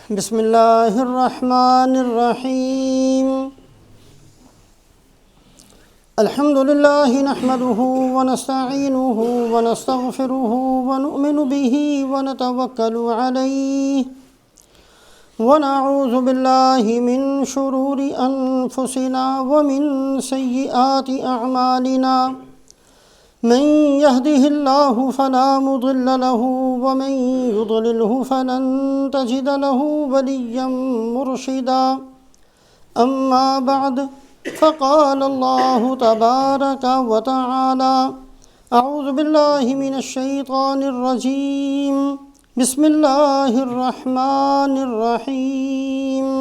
بسم اللہ الرحمن الرحیم الحمد للہ نحمده ونستعینه ونستغفره ونؤمن به ونتوکل علیہ ونعوذ باللہ من شرور انفسنا ومن سیئات اعمالنا من يهده الله فلا مضل له ومن يضلله فلن تجد له وليا مرشدا أما بعد فقال الله تبارك وتعالى أعوذ بالله من الشيطان الرجيم بسم الله الرحمن الرحيم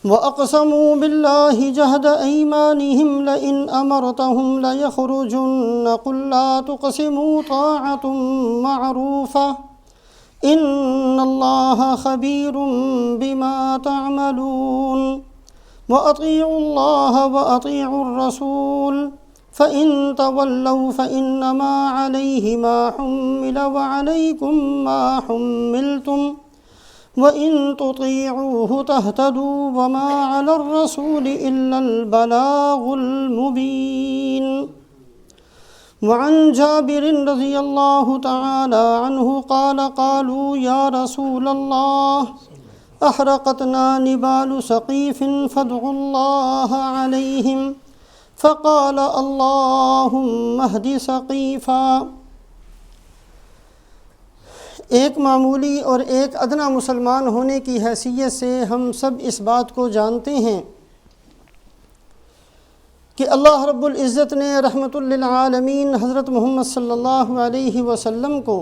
وَأَقْسَمُوا بِاللَّهِ جَهْدَ أَيْمَانِهِمْ لَئِنْ أَمَرْتَهُمْ لَيَخْرُجُنَّ قُلْ لَا تُقْسِمُوا طَاعَةٌ مَعْرُوفَةٌ إِنَّ اللَّهَ خَبِيرٌ بِمَا تَعْمَلُونَ وَأَطِيعُوا اللَّهَ وَأَطِيعُوا الرَّسُولَ فَإِن تَوَلَّوْا فَإِنَّمَا عَلَيْهِ مَا حُمِّلَ وَعَلَيْكُمْ مَا حُمِّلْتُمْ وَإِن تُطِيعُوهُ تَهْتَدُوا وَمَا عَلَى الرَّسُولِ إِلَّا الْبَلَاغُ الْمُبِينُ وعن جابر رضي الله تعالى عنه قال قالوا يا رسول الله أحرقتنا نبال سقيف فادعوا الله عليهم فقال اللهم اهد سقيفا۔ ایک معمولی اور ایک ادنا مسلمان ہونے کی حیثیت سے ہم سب اس بات کو جانتے ہیں کہ اللہ رب العزت نے رحمت للعالمین حضرت محمد صلی اللہ علیہ وسلم کو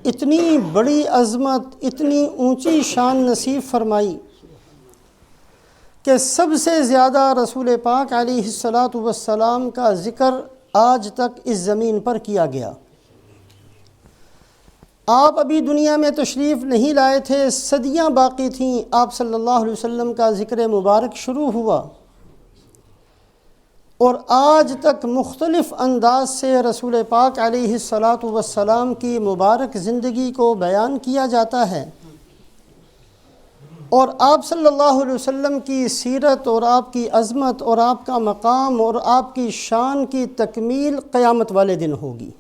اتنی بڑی عظمت، اتنی اونچی شان نصیب فرمائی کہ سب سے زیادہ رسول پاک علیہ الصلاۃ کا ذکر آج تک اس زمین پر کیا گیا۔ آپ ابھی دنیا میں تشریف نہیں لائے تھے، صدیاں باقی تھیں، آپ صلی اللہ علیہ وسلم کا ذکر مبارک شروع ہوا اور آج تک مختلف انداز سے رسول پاک علیہ السلام کی مبارک زندگی کو بیان کیا جاتا ہے، اور آپ صلی اللہ علیہ وسلم کی سیرت اور آپ کی عظمت اور آپ کا مقام اور آپ کی شان کی تکمیل قیامت والے دن ہوگی۔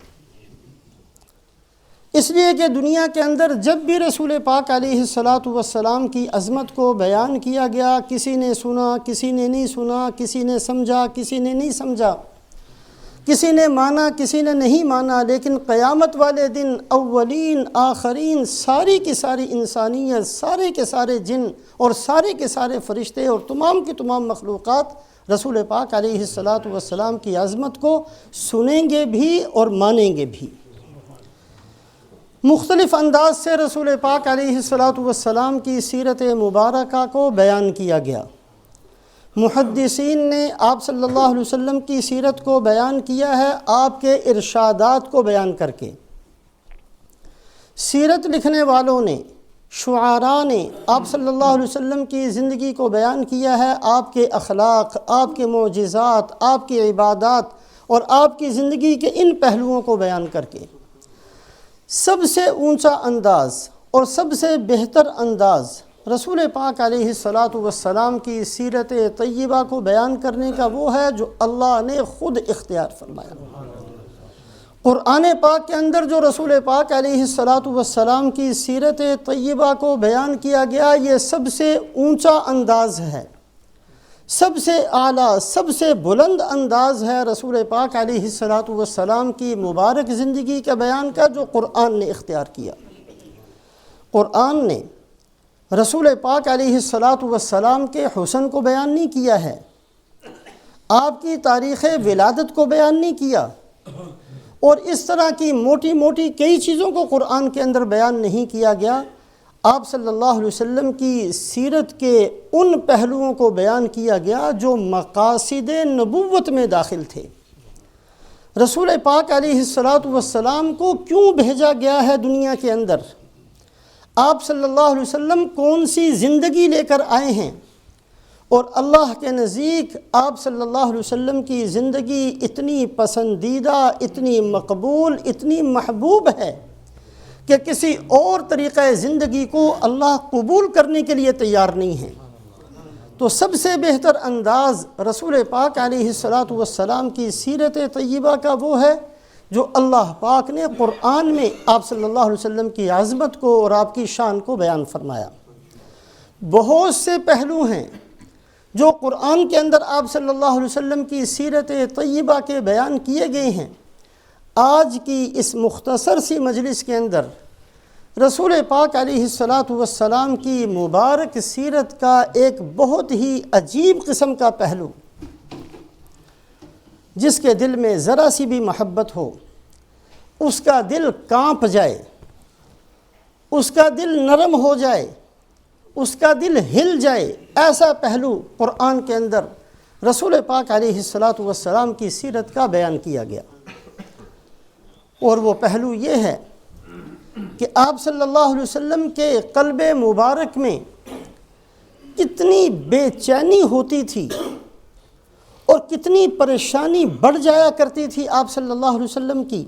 اس لیے کہ دنیا کے اندر جب بھی رسول پاک علیہ السلام کی عظمت کو بیان کیا گیا، کسی نے سنا، کسی نے نہیں سنا، کسی نے سمجھا، کسی نے نہیں سمجھا، کسی نے مانا، کسی نے نہیں مانا، لیکن قیامت والے دن اولین آخرین ساری کی ساری انسانیت، سارے کے سارے جن اور سارے کے سارے فرشتے اور تمام کی تمام مخلوقات رسول پاک علیہ السلام کی عظمت کو سنیں گے بھی اور مانیں گے بھی۔ مختلف انداز سے رسول پاک علیہ السلام کی سیرت مبارکہ کو بیان کیا گیا۔ محدثین نے آپ صلی اللہ علیہ وسلم کی سیرت کو بیان کیا ہے آپ کے ارشادات کو بیان کر کے۔ سیرت لکھنے والوں نے، شعراء نے آپ صلی اللہ علیہ وسلم کی زندگی کو بیان کیا ہے آپ کے اخلاق، آپ کے معجزات، آپ کی عبادات اور آپ کی زندگی کے ان پہلوؤں کو بیان کر کے۔ سب سے اونچا انداز اور سب سے بہتر انداز رسول پاک علیہ السلام کی سیرت طیبہ کو بیان کرنے کا وہ ہے جو اللہ نے خود اختیار فرمایا۔ قرآن پاک کے اندر جو رسول پاک علیہ السلام کی سیرت طیبہ کو بیان کیا گیا، یہ سب سے اونچا انداز ہے، سب سے اعلیٰ، سب سے بلند انداز ہے رسول پاک علیہ السلام کی مبارک زندگی کے بیان کا جو قرآن نے اختیار کیا۔ قرآن نے رسول پاک علیہ السلام کے حسن کو بیان نہیں کیا ہے، آپ کی تاریخ ولادت کو بیان نہیں کیا، اور اس طرح کی موٹی موٹی کئی چیزوں کو قرآن کے اندر بیان نہیں کیا گیا۔ آپ صلی اللہ علیہ وسلم کی سیرت کے ان پہلوؤں کو بیان کیا گیا جو مقاصد نبوت میں داخل تھے۔ رسول پاک علیہ السلام کو کیوں بھیجا گیا ہے دنیا کے اندر، آپ صلی اللہ علیہ وسلم کون سی زندگی لے کر آئے ہیں، اور اللہ کے نزدیک آپ صلی اللہ علیہ وسلم کی زندگی اتنی پسندیدہ، اتنی مقبول، اتنی محبوب ہے کہ کسی اور طریقہ زندگی کو اللہ قبول کرنے کے لیے تیار نہیں ہیں، تو سب سے بہتر انداز رسول پاک علیہ الصلاۃ والسلام کی سیرت طیبہ کا وہ ہے جو اللہ پاک نے قرآن میں آپ صلی اللہ علیہ وسلم کی عظمت کو اور آپ کی شان کو بیان فرمایا۔ بہت سے پہلو ہیں جو قرآن کے اندر آپ صلی اللہ علیہ وسلم کی سیرت طیبہ کے بیان کیے گئے ہیں۔ آج کی اس مختصر سی مجلس کے اندر رسول پاک علیہ الصلاۃ والسلام کی مبارک سیرت کا ایک بہت ہی عجیب قسم کا پہلو، جس کے دل میں ذرا سی بھی محبت ہو اس کا دل کانپ جائے، اس کا دل نرم ہو جائے، اس کا دل ہل جائے، ایسا پہلو قرآن کے اندر رسول پاک علیہ الصلاۃ والسلام کی سیرت کا بیان کیا گیا۔ اور وہ پہلو یہ ہے کہ آپ صلی اللہ علیہ وسلم کے قلب مبارک میں کتنی بے چینی ہوتی تھی اور کتنی پریشانی بڑھ جایا کرتی تھی آپ صلی اللہ علیہ وسلم کی،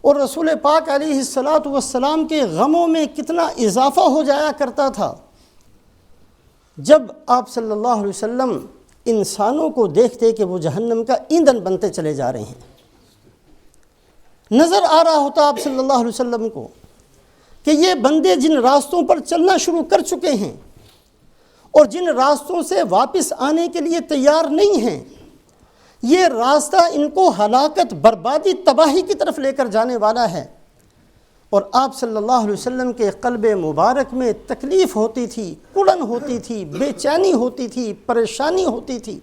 اور رسول پاک علیہ الصلاۃ والسلام کے غموں میں کتنا اضافہ ہو جایا کرتا تھا جب آپ صلی اللہ علیہ وسلم انسانوں کو دیکھتے کہ وہ جہنم کا ایندھن بنتے چلے جا رہے ہیں۔ نظر آ رہا ہوتا آپ صلی اللہ علیہ وسلم کو کہ یہ بندے جن راستوں پر چلنا شروع کر چکے ہیں اور جن راستوں سے واپس آنے کے لیے تیار نہیں ہیں، یہ راستہ ان کو ہلاکت، بربادی، تباہی کی طرف لے کر جانے والا ہے۔ اور آپ صلی اللہ علیہ وسلم کے قلب مبارک میں تکلیف ہوتی تھی، کڑن ہوتی تھی، بے چینی ہوتی تھی، پریشانی ہوتی تھی۔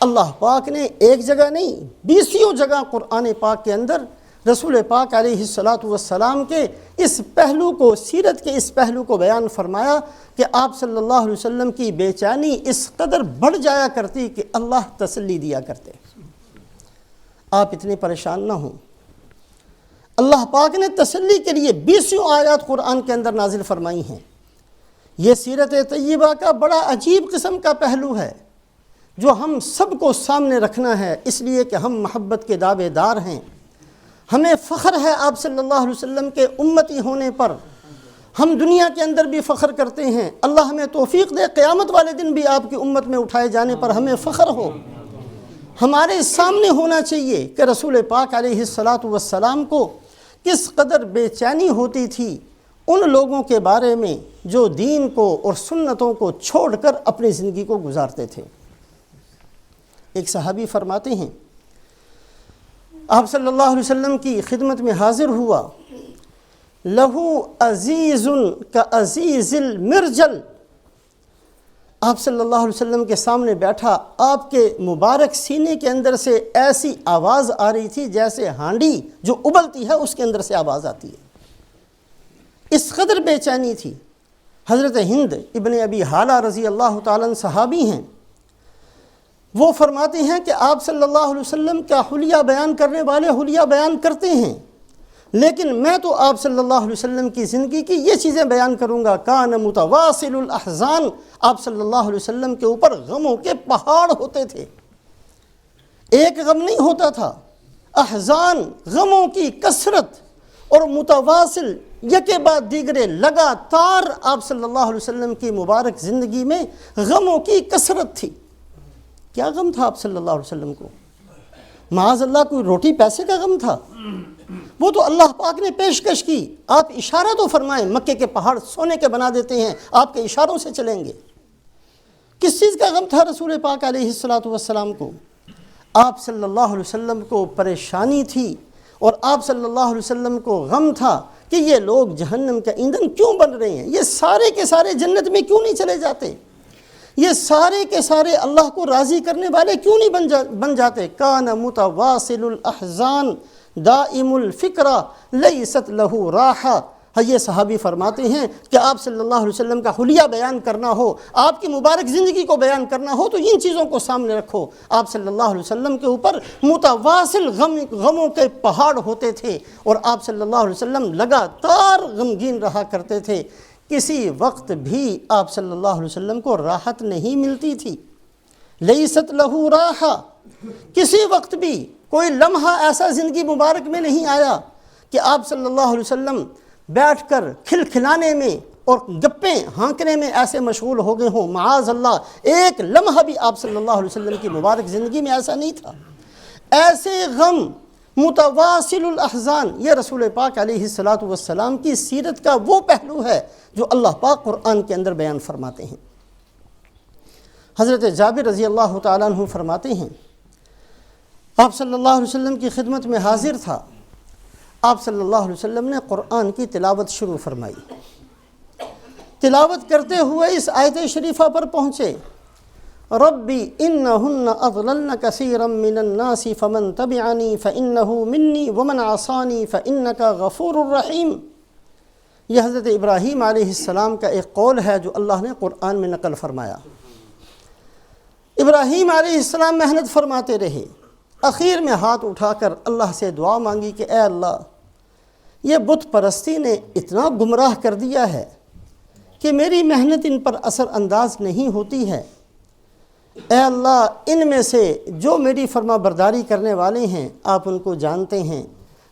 اللہ پاک نے ایک جگہ نہیں 20 جگہ قرآن پاک کے اندر رسول پاک علیہ الصلاۃ والسلام کے اس پہلو کو، سیرت کے اس پہلو کو بیان فرمایا کہ آپ صلی اللہ علیہ وسلم کی بے چینی اس قدر بڑھ جایا کرتی کہ اللہ تسلی دیا کرتے، آپ اتنے پریشان نہ ہوں۔ اللہ پاک نے تسلی کے لیے 20 آیات قرآن کے اندر نازل فرمائی ہیں۔ یہ سیرت طیبہ کا بڑا عجیب قسم کا پہلو ہے جو ہم سب کو سامنے رکھنا ہے، اس لیے کہ ہم محبت کے دعوے دار ہیں۔ ہمیں فخر ہے آپ صلی اللہ علیہ وسلم کے امتی ہونے پر، ہم دنیا کے اندر بھی فخر کرتے ہیں۔ اللہ ہمیں توفیق دے قیامت والے دن بھی آپ کی امت میں اٹھائے جانے پر ہمیں فخر ہو۔ ہمارے سامنے ہونا چاہیے کہ رسول پاک علیہ الصلاۃ والسلام کو کس قدر بے چینی ہوتی تھی ان لوگوں کے بارے میں جو دین کو اور سنتوں کو چھوڑ کر اپنی زندگی کو گزارتے تھے۔ ایک صحابی فرماتے ہیں آپ صلی اللہ علیہ وسلم کی خدمت میں حاضر ہوا، لہو عزیز کا عزیز المرجل، آپ صلی اللہ علیہ وسلم کے سامنے بیٹھا، آپ کے مبارک سینے کے اندر سے ایسی آواز آ رہی تھی جیسے ہانڈی جو ابلتی ہے اس کے اندر سے آواز آتی ہے، اس قدر بے چینی تھی۔ حضرت ہند ابن ابی حالہ رضی اللہ تعالیٰ عنہ صحابی ہیں، وہ فرماتے ہیں کہ آپ صلی اللہ علیہ وسلم کا حلیہ بیان کرنے والے حلیہ بیان کرتے ہیں، لیکن میں تو آپ صلی اللہ علیہ وسلم کی زندگی کی یہ چیزیں بیان کروں گا۔ کان متواصل الاحزان، آپ صلی اللہ علیہ وسلم کے اوپر غموں کے پہاڑ ہوتے تھے، ایک غم نہیں ہوتا تھا، احزان، غموں کی کثرت، اور متواصل یکے بعد دیگرے لگاتار آپ صلی اللہ علیہ وسلم کی مبارک زندگی میں غموں کی کثرت تھی۔ کیا غم تھا آپ صلی اللہ علیہ وسلم کو؟ معاذ اللہ کوئی روٹی پیسے کا غم تھا؟ وہ تو اللہ پاک نے پیشکش کی، آپ اشارہ تو فرمائیں، مکے کے پہاڑ سونے کے بنا دیتے ہیں، آپ کے اشاروں سے چلیں گے۔ کس چیز کا غم تھا رسول پاک علیہ الصلاۃ والسلام کو؟ آپ صلی اللہ علیہ وسلم کو پریشانی تھی اور آپ صلی اللہ علیہ وسلم کو غم تھا کہ یہ لوگ جہنم کا ایندھن کیوں بن رہے ہیں، یہ سارے کے سارے جنت میں کیوں نہیں چلے جاتے، یہ سارے کے سارے اللہ کو راضی کرنے والے کیوں نہیں بن جاتے۔ کان متواصل الاحزان دائم الفکرہ لیست لہو راحہ۔ یہ صحابی فرماتے ہیں کہ آپ صلی اللہ علیہ وسلم کا حلیہ بیان کرنا ہو، آپ کی مبارک زندگی کو بیان کرنا ہو تو ان چیزوں کو سامنے رکھو۔ آپ صلی اللہ علیہ وسلم کے اوپر متواصل غموں کے پہاڑ ہوتے تھے اور آپ صلی اللہ علیہ وسلم لگاتار غمگین رہا کرتے تھے۔ کسی وقت بھی آپ صلی اللہ علیہ وسلم کو راحت نہیں ملتی تھی، لیست لہو راحہ، کسی وقت بھی کوئی لمحہ ایسا زندگی مبارک میں نہیں آیا کہ آپ صلی اللہ علیہ وسلم بیٹھ کر کھلکھلانے میں اور گپیں ہانکنے میں ایسے مشغول ہو گئے ہوں، معاذ اللہ ایک لمحہ بھی آپ صلی اللہ علیہ وسلم کی مبارک زندگی میں ایسا نہیں تھا۔ ایسے غم متواصل الاحزان، یہ رسول پاک علیہ السلام کی سیرت کا وہ پہلو ہے جو اللہ پاک قرآن کے اندر بیان فرماتے ہیں۔ حضرت جابر رضی اللہ تعالیٰ عنہ فرماتے ہیں آپ صلی اللہ علیہ وسلم کی خدمت میں حاضر تھا، آپ صلی اللہ علیہ وسلم نے قرآن کی تلاوت شروع فرمائی، تلاوت کرتے ہوئے اس آیت شریفہ پر پہنچے، ربی انہن اضللن کثیرا من الناس فمن تبعنی فانہ منی ومن عصانی فانک غفور الرحیم۔ یہ حضرت ابراہیم علیہ السلام کا ایک قول ہے جو اللہ نے قرآن میں نقل فرمایا۔ ابراہیم علیہ السلام محنت فرماتے رہے، اخیر میں ہاتھ اٹھا کر اللہ سے دعا مانگی کہ اے اللہ، یہ بت پرستی نے اتنا گمراہ کر دیا ہے کہ میری محنت ان پر اثر انداز نہیں ہوتی ہے۔ اے اللہ، ان میں سے جو میری فرما برداری کرنے والے ہیں آپ ان کو جانتے ہیں،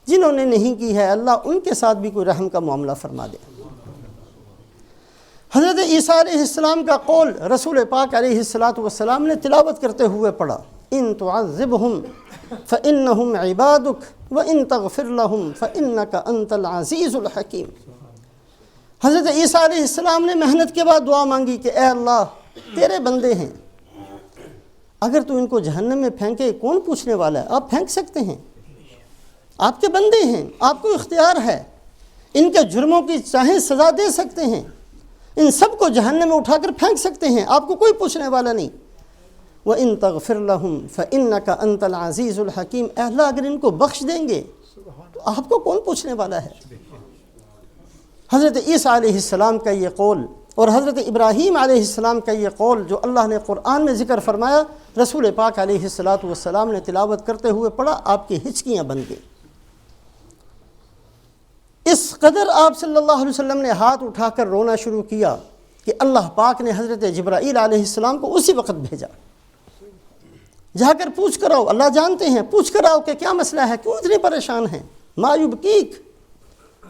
جنہوں نے نہیں کی ہے اللہ ان کے ساتھ بھی کوئی رحم کا معاملہ فرما دے۔ حضرت عیسیٰ علیہ السلام کا قول رسول پاک علیہ السلام نے تلاوت کرتے ہوئے پڑھا، ان تعذبہم فانہم عبادک وان تغفر لہم فانک انت العزیز الحکیم۔ حضرت عیسیٰ علیہ السلام نے محنت کے بعد دعا مانگی کہ اے اللہ، تیرے بندے ہیں، اگر تو ان کو جہنم میں پھینکے کون پوچھنے والا ہے؟ آپ پھینک سکتے ہیں، آپ کے بندے ہیں، آپ کو اختیار ہے، ان کے جرموں کی چاہیں سزا دے سکتے ہیں، ان سب کو جہنم میں اٹھا کر پھینک سکتے ہیں، آپ کو کوئی پوچھنے والا نہیں۔ وَإِن تَغْفِرْ لَهُمْ فَإِنَّكَ أَنْتَ الْعَزِيزُ الْحَكِيمُ، اے اللہ اگر ان کو بخش دیں گے تو آپ کو کون پوچھنے والا ہے؟ حضرت عیسیٰ علیہ السلام کا یہ قول اور حضرت ابراہیم علیہ السلام کا یہ قول جو اللہ نے قرآن میں ذکر فرمایا، رسول پاک علیہ السلام نے تلاوت کرتے ہوئے پڑھا، آپ کی ہچکیاں بن گئی۔ اس قدر آپ صلی اللہ علیہ وسلم نے ہاتھ اٹھا کر رونا شروع کیا کہ اللہ پاک نے حضرت جبرائیل علیہ السلام کو اسی وقت بھیجا، جا کر پوچھ کر آؤ، اللہ جانتے ہیں، پوچھ کر آؤ کہ کیا مسئلہ ہے، کیوں اتنے پریشان ہیں؟ ما یبکیک،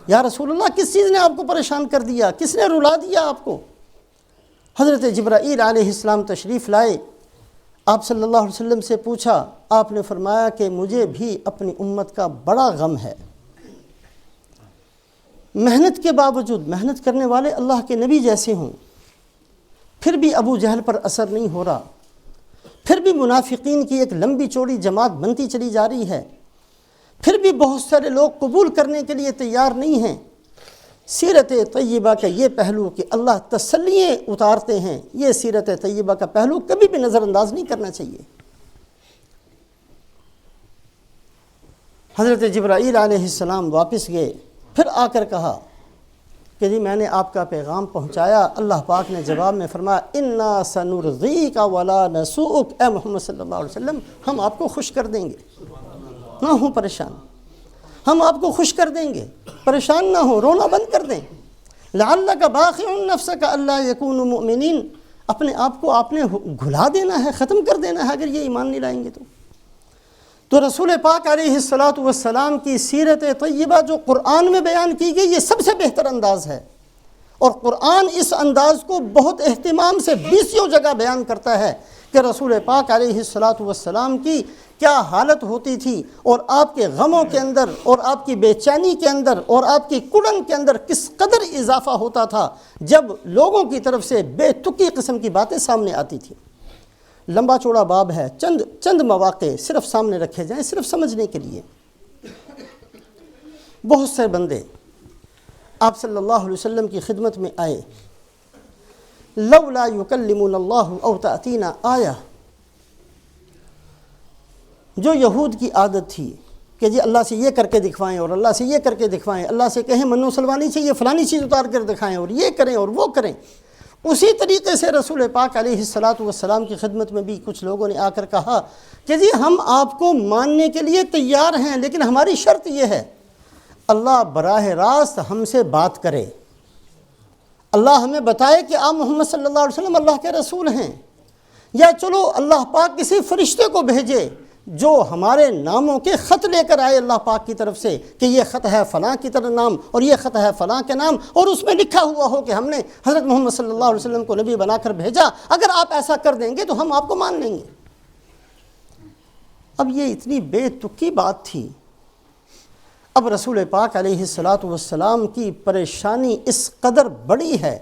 یا رسول اللہ کس چیز نے آپ کو پریشان کر دیا، کس نے رلا دیا آپ کو؟ حضرت جبرائیل علیہ السلام تشریف لائے، آپ صلی اللہ علیہ وسلم سے پوچھا، آپ نے فرمایا کہ مجھے بھی اپنی امت کا بڑا غم ہے۔ محنت کے باوجود، محنت کرنے والے اللہ کے نبی جیسے ہوں، پھر بھی ابو جہل پر اثر نہیں ہو رہا، پھر بھی منافقین کی ایک لمبی چوڑی جماعت بنتی چلی جا رہی ہے، پھر بھی بہت سارے لوگ قبول کرنے کے لیے تیار نہیں ہیں۔ سیرت طیبہ کا یہ پہلو کہ اللہ تسلییں اتارتے ہیں، یہ سیرت طیبہ کا پہلو کبھی بھی نظر انداز نہیں کرنا چاہیے۔ حضرت جبرائیل علیہ السلام واپس گئے، پھر آ کر کہا کہ جی میں نے آپ کا پیغام پہنچایا۔ اللہ پاک نے جواب میں فرمایا، اِنَّا سَنُرْضِيكَ وَلَا نَسُوءُكَ، اے محمد صلی اللہ علیہ وسلم ہم آپ کو خوش کر دیں گے، نہ ہوں پریشان، ہم آپ کو خوش کر دیں گے، پریشان نہ ہوں، رونا بند کر دیں۔ لَعَلَّكَ بَاخِعٌ نَفْسَكَ أَلَّا يَكُونُوا مُؤْمِنِينَ، اپنے آپ کو آپ نے گھلا دینا ہے، ختم کر دینا ہے اگر یہ ایمان نہیں لائیں گے تو رسول پاک علیہ السلام کی سیرت طیبہ جو قرآن میں بیان کی گئی، یہ سب سے بہتر انداز ہے، اور قرآن اس انداز کو بہت اہتمام سے 20 جگہ بیان کرتا ہے کہ رسول پاک علیہ السلام کی کیا حالت ہوتی تھی، اور آپ کے غموں کے اندر اور آپ کی بے چینی کے اندر اور آپ کی کڑن کے اندر کس قدر اضافہ ہوتا تھا جب لوگوں کی طرف سے بے تکی قسم کی باتیں سامنے آتی تھیں۔ لمبا چوڑا باب ہے، چند مواقع صرف سامنے رکھے جائیں صرف سمجھنے کے لیے۔ بہت سے بندے آپ صلی اللہ علیہ وسلم کی خدمت میں آئے، لولا یکلمنا اللہ او تأتینا آیہ، جو یہود کی عادت تھی کہ جی اللہ سے یہ کر کے دکھوائیں اور اللہ سے یہ کر کے دکھوائیں، اللہ سے کہیں منو سلوانی چاہیے، فلانی چیز اتار کر دکھائیں اور یہ کریں اور وہ کریں۔ اسی طریقے سے رسول پاک علیہ السلام کی خدمت میں بھی کچھ لوگوں نے آ کر کہا کہ جی ہم آپ کو ماننے کے لیے تیار ہیں، لیکن ہماری شرط یہ ہے اللہ براہ راست ہم سے بات کرے، اللہ ہمیں بتائے کہ آپ محمد صلی اللہ علیہ وسلم اللہ کے رسول ہیں، یا چلو اللہ پاک کسی فرشتے کو بھیجے جو ہمارے ناموں کے خط لے کر آئے اللہ پاک کی طرف سے کہ یہ خط ہے فلاں کی طرح نام اور یہ خط ہے فلاں کے نام، اور اس میں لکھا ہوا ہو کہ ہم نے حضرت محمد صلی اللہ علیہ وسلم کو نبی بنا کر بھیجا، اگر آپ ایسا کر دیں گے تو ہم آپ کو مان لیں گے۔ اب یہ اتنی بے تکی بات تھی۔ اب رسول پاک علیہ الصلاۃ والسلام کی پریشانی اس قدر بڑی ہے،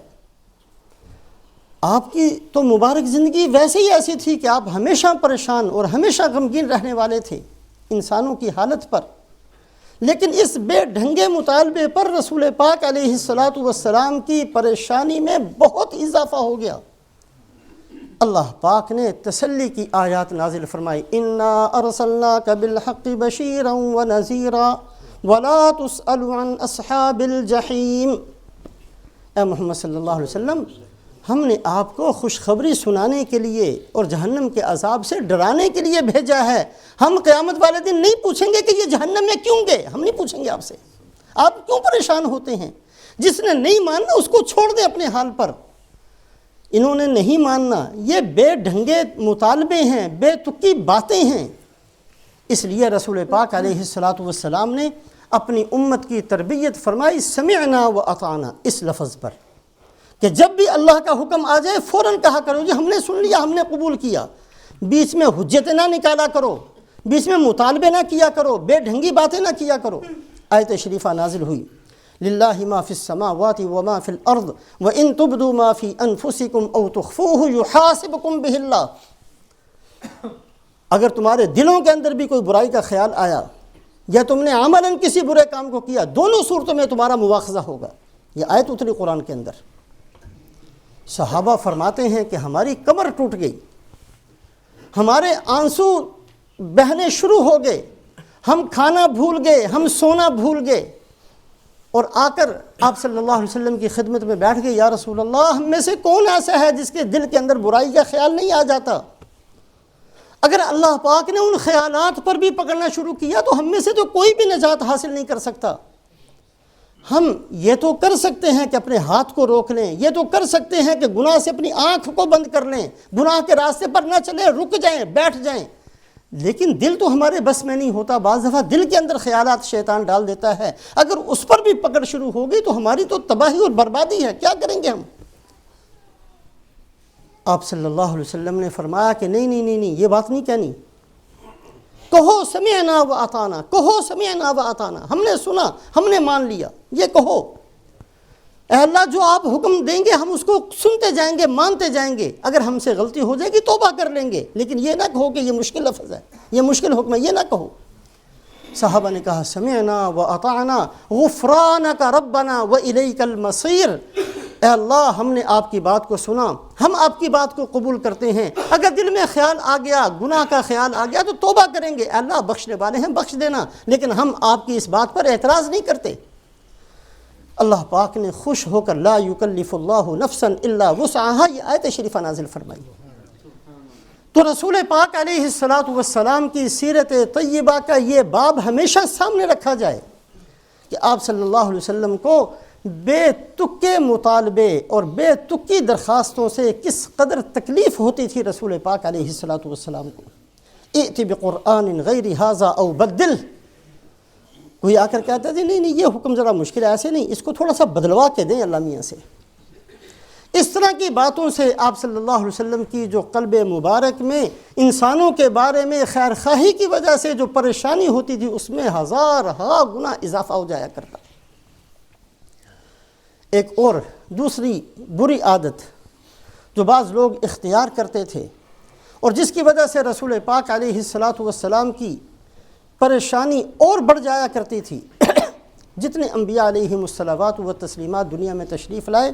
آپ کی تو مبارک زندگی ویسے ہی ایسی تھی کہ آپ ہمیشہ پریشان اور ہمیشہ غمگین رہنے والے تھے انسانوں کی حالت پر، لیکن اس بے ڈھنگے مطالبے پر رسول پاک علیہ الصلاۃ والسلام کی پریشانی میں بہت اضافہ ہو گیا۔ اللہ پاک نے تسلی کی آیات نازل فرمائی، انا ارسلناک بالحق بشیرا ونذیرا ولا تسأل عن اصحاب الجحیم۔ اے محمد صلی اللہ علیہ وسلم، ہم نے آپ کو خوشخبری سنانے کے لیے اور جہنم کے عذاب سے ڈرانے کے لیے بھیجا ہے۔ ہم قیامت والے دن نہیں پوچھیں گے کہ یہ جہنم میں کیوں گئے، ہم نہیں پوچھیں گے آپ سے، آپ کیوں پریشان ہوتے ہیں؟ جس نے نہیں ماننا اس کو چھوڑ دیں اپنے حال پر۔ انہوں نے نہیں ماننا، یہ بے ڈھنگے مطالبے ہیں، بے تکی باتیں ہیں۔ اس لیے رسول پاک علیہ الصلاۃ والسلام نے اپنی امت کی تربیت فرمائی سمعنا و اطعنا، اس لفظ پر کہ جب بھی اللہ کا حکم آ جائے فوراً کہا کرو جی ہم نے سن لیا، ہم نے قبول کیا، بیچ میں حجت نہ نکالا کرو، بیچ میں مطالبے نہ کیا کرو، بے ڈھنگی باتیں نہ کیا کرو۔ آیت شریفہ نازل ہوئی، للہ ما فی السماوات وما فی الارض وان تبدوا ما فی انفسکم او تخفوہ یحاسبکم بہ اللہ۔ اگر تمہارے دلوں کے اندر بھی کوئی برائی کا خیال آیا یا تم نے عملاً کسی برے کام کو کیا، دونوں صورتوں میں تمہارا مواخذہ ہوگا۔ یہ آیت اتری قرآن کے اندر۔ صحابہ فرماتے ہیں کہ ہماری کمر ٹوٹ گئی، ہمارے آنسو بہنے شروع ہو گئے، ہم کھانا بھول گئے، ہم سونا بھول گئے، اور آ کر آپ صلی اللہ علیہ وسلم کی خدمت میں بیٹھ گئے، یا رسول اللہ ہم میں سے کون ایسا ہے جس کے دل کے اندر برائی کا خیال نہیں آ جاتا؟ اگر اللہ پاک نے ان خیالات پر بھی پکڑنا شروع کیا تو ہم میں سے تو کوئی بھی نجات حاصل نہیں کر سکتا۔ ہم یہ تو کر سکتے ہیں کہ اپنے ہاتھ کو روک لیں، یہ تو کر سکتے ہیں کہ گناہ سے اپنی آنکھ کو بند کر لیں، گناہ کے راستے پر نہ چلیں، رک جائیں، بیٹھ جائیں، لیکن دل تو ہمارے بس میں نہیں ہوتا۔ بعض دفعہ دل کے اندر خیالات شیطان ڈال دیتا ہے، اگر اس پر بھی پکڑ شروع ہو گئی تو ہماری تو تباہی اور بربادی ہے، کیا کریں گے ہم؟ آپ صلی اللہ علیہ وسلم نے فرمایا کہ نہیں، یہ بات نہیں کہنی، کہو سمعنا و اطعنا، کہو سمعنا و اطعنا، ہم نے سنا، ہم نے مان لیا، یہ کہو اے اللہ جو آپ حکم دیں گے ہم اس کو سنتے جائیں گے، مانتے جائیں گے، اگر ہم سے غلطی ہو جائے گی توبہ کر لیں گے، لیکن یہ نہ کہو کہ یہ مشکل لفظ ہے، یہ مشکل حکم ہے، یہ نہ کہو۔ صحابہ نے کہا سمعنا و اطعنا غفرانک ربنا و الیک المصیر، اے اللہ ہم نے آپ کی بات کو سنا، ہم آپ کی بات کو قبول کرتے ہیں، اگر دل میں خیال آ گیا، گناہ کا خیال آ گیا تو توبہ کریں گے، اے اللہ بخشنے والے ہیں بخش دینا، لیکن ہم آپ کی اس بات پر اعتراض نہیں کرتے۔ اللہ پاک نے خوش ہو کر لا یکلف اللہ نفسا الا وسعها یہ آیت شریفہ نازل فرمائی۔ تو رسول پاک علیہ الصلاۃ والسلام کی سیرت طیبہ کا یہ باب ہمیشہ سامنے رکھا جائے کہ آپ صلی اللہ علیہ وسلم کو بے تکے مطالبے اور بے تکی درخواستوں سے کس قدر تکلیف ہوتی تھی رسول پاک علیہ الصلاۃ والسلام کو۔ ائت بقرآن غیر ھذا او بدل، کوئی آ کر کہتا ہے نہیں یہ حکم ذرا مشکل ہے، ایسے نہیں، اس کو تھوڑا سا بدلوا کے دیں اللہ میاں سے۔ اس طرح کی باتوں سے آپ صلی اللہ علیہ وسلم کی جو قلب مبارک میں انسانوں کے بارے میں خیر خواہی کی وجہ سے جو پریشانی ہوتی تھی اس میں ہزارہا گنا اضافہ ہو جایا کرتا۔ ایک اور دوسری بری عادت جو بعض لوگ اختیار کرتے تھے اور جس کی وجہ سے رسول پاک علیہ الصلاۃ والسلام کی پریشانی اور بڑھ جایا کرتی تھی، جتنے انبیاء علیہم الصلوات و تسلیمات دنیا میں تشریف لائے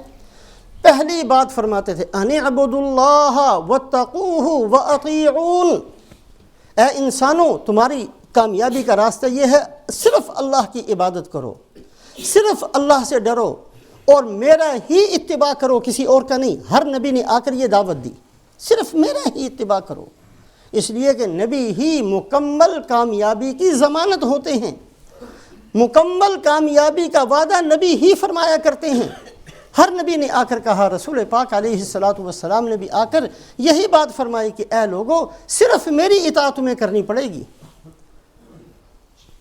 پہلی بات فرماتے تھے ان اعبدوا اللہ واتقوہ واطیعون، اے انسانوں تمہاری کامیابی کا راستہ یہ ہے صرف اللہ کی عبادت کرو، صرف اللہ سے ڈرو اور میرا ہی اتباع کرو، کسی اور کا نہیں۔ ہر نبی نے آ کر یہ دعوت دی صرف میرا ہی اتباع کرو، اس لیے کہ نبی ہی مکمل کامیابی کی ضمانت ہوتے ہیں، مکمل کامیابی کا وعدہ نبی ہی فرمایا کرتے ہیں۔ ہر نبی نے آ کر کہا، رسول پاک علیہ الصلوۃ والسلام نے بھی آ کر یہی بات فرمائی کہ اے لوگوں، صرف میری اطاعت تمہیں کرنی پڑے گی۔